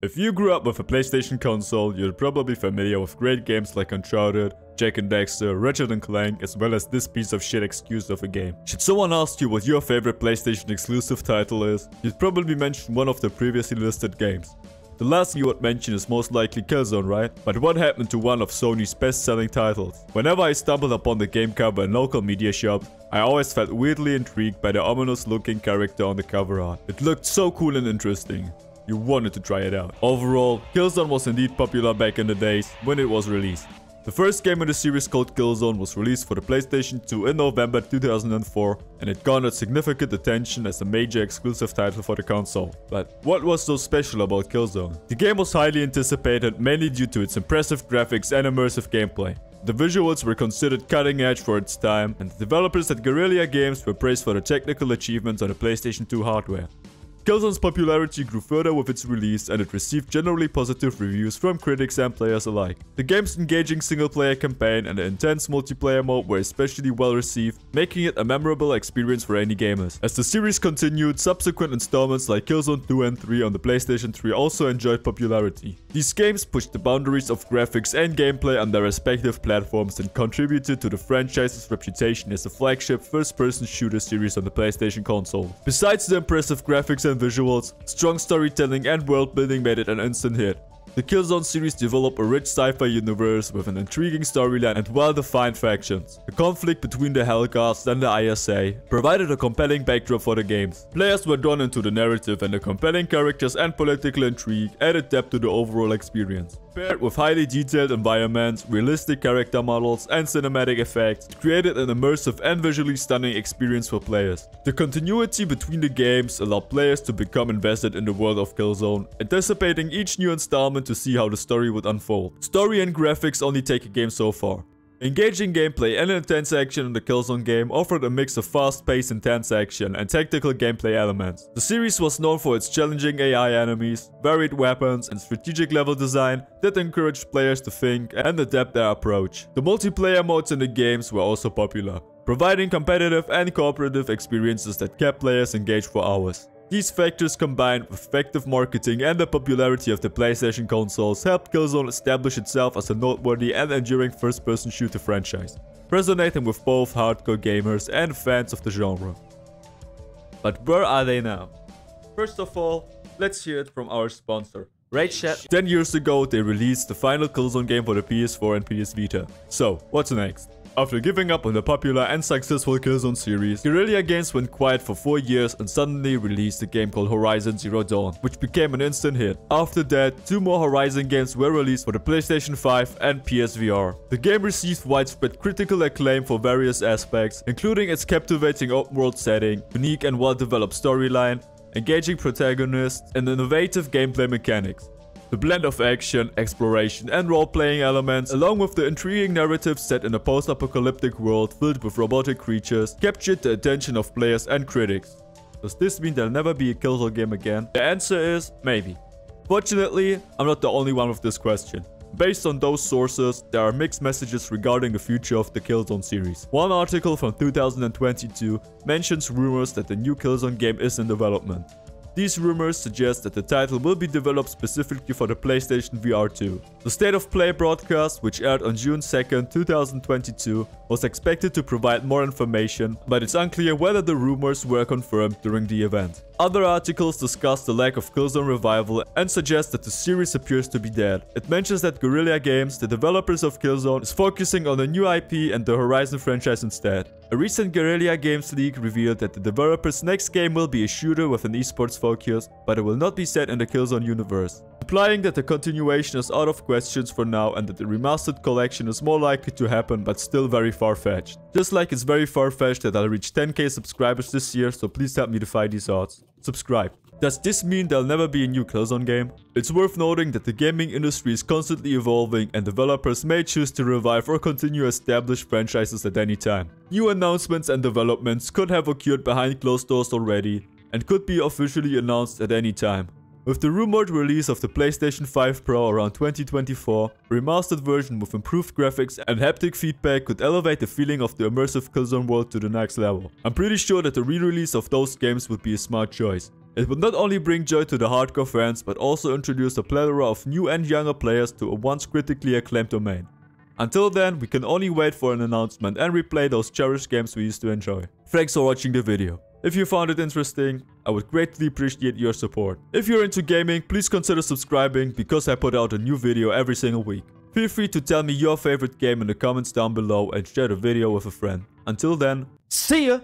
If you grew up with a PlayStation console, you're probably familiar with great games like Uncharted, Jak and Daxter, Ratchet & Clank, as well as this piece of shit excuse of a game. Should someone ask you what your favorite PlayStation exclusive title is, you'd probably mention one of the previously listed games. The last thing you would mention is most likely Killzone, right? But what happened to one of Sony's best-selling titles? Whenever I stumbled upon the game cover in local media shops, I always felt weirdly intrigued by the ominous-looking character on the cover art. It looked so cool and interesting. You wanted to try it out. Overall, Killzone was indeed popular back in the days when it was released. The first game in the series called Killzone was released for the PlayStation 2 in November 2004, and it garnered significant attention as a major exclusive title for the console. But what was so special about Killzone? The game was highly anticipated, mainly due to its impressive graphics and immersive gameplay. The visuals were considered cutting edge for its time, and the developers at Guerrilla Games were praised for the technical achievements on the PlayStation 2 hardware. Killzone's popularity grew further with its release, and it received generally positive reviews from critics and players alike. The game's engaging single-player campaign and the intense multiplayer mode were especially well received, making it a memorable experience for any gamers. As the series continued, subsequent installments like Killzone 2 and 3 on the PlayStation 3 also enjoyed popularity. These games pushed the boundaries of graphics and gameplay on their respective platforms and contributed to the franchise's reputation as a flagship first-person shooter series on the PlayStation console. Besides the impressive graphics and visuals, strong storytelling and world building made it an instant hit. The Killzone series developed a rich sci-fi universe with an intriguing storyline and well-defined factions. The conflict between the Helghast and the ISA provided a compelling backdrop for the games. Players were drawn into the narrative, and the compelling characters and political intrigue added depth to the overall experience. Paired with highly detailed environments, realistic character models, and cinematic effects, it created an immersive and visually stunning experience for players. The continuity between the games allowed players to become invested in the world of Killzone, anticipating each new installment to see how the story would unfold. Story and graphics only take a game so far. Engaging gameplay and intense action in the Killzone game offered a mix of fast-paced intense action and tactical gameplay elements. The series was known for its challenging AI enemies, varied weapons, and strategic level design that encouraged players to think and adapt their approach. The multiplayer modes in the games were also popular, providing competitive and cooperative experiences that kept players engaged for hours. These factors combined with effective marketing and the popularity of the PlayStation consoles helped Killzone establish itself as a noteworthy and enduring first-person shooter franchise, resonating with both hardcore gamers and fans of the genre. But where are they now? First of all, let's hear it from our sponsor, Raid Shadow. 10 years ago, they released the final Killzone game for the PS4 and PS Vita. So, what's next? After giving up on the popular and successful Killzone series, Guerrilla Games went quiet for 4 years and suddenly released a game called Horizon Zero Dawn, which became an instant hit. After that, 2 more Horizon games were released for the PlayStation 5 and PSVR. The game received widespread critical acclaim for various aspects, including its captivating open-world setting, unique and well-developed storyline, engaging protagonists, and innovative gameplay mechanics. The blend of action, exploration, and role-playing elements, along with the intriguing narrative set in a post-apocalyptic world filled with robotic creatures, captured the attention of players and critics. Does this mean there'll never be a Killzone game again? The answer is maybe. Fortunately, I'm not the only one with this question. Based on those sources, there are mixed messages regarding the future of the Killzone series. One article from 2022 mentions rumors that the new Killzone game is in development. These rumors suggest that the title will be developed specifically for the PlayStation VR 2. The State of Play broadcast, which aired on June 2nd, 2022, was expected to provide more information, but it's unclear whether the rumors were confirmed during the event. Other articles discuss the lack of Killzone revival and suggest that the series appears to be dead. It mentions that Guerrilla Games, the developers of Killzone, is focusing on a new IP and the Horizon franchise instead. A recent Guerrilla Games leak revealed that the developer's next game will be a shooter with an esports focus, but it will not be set in the Killzone universe, implying that the continuation is out of questions for now and that the remastered collection is more likely to happen but still very far-fetched. Just like it's very far-fetched that I'll reach 10k subscribers this year, so please help me defy these odds. Subscribe. Does this mean there'll never be a new Killzone game? It's worth noting that the gaming industry is constantly evolving and developers may choose to revive or continue established franchises at any time. New announcements and developments could have occurred behind closed doors already and could be officially announced at any time. With the rumored release of the PlayStation 5 Pro around 2024, a remastered version with improved graphics and haptic feedback could elevate the feeling of the immersive Killzone world to the next level. I'm pretty sure that the re-release of those games would be a smart choice. It will not only bring joy to the hardcore fans, but also introduce a plethora of new and younger players to a once critically acclaimed domain. Until then, we can only wait for an announcement and replay those cherished games we used to enjoy. Thanks for watching the video. If you found it interesting, I would greatly appreciate your support. If you're into gaming, please consider subscribing because I put out a new video every single week. Feel free to tell me your favorite game in the comments down below and share the video with a friend. Until then, see ya!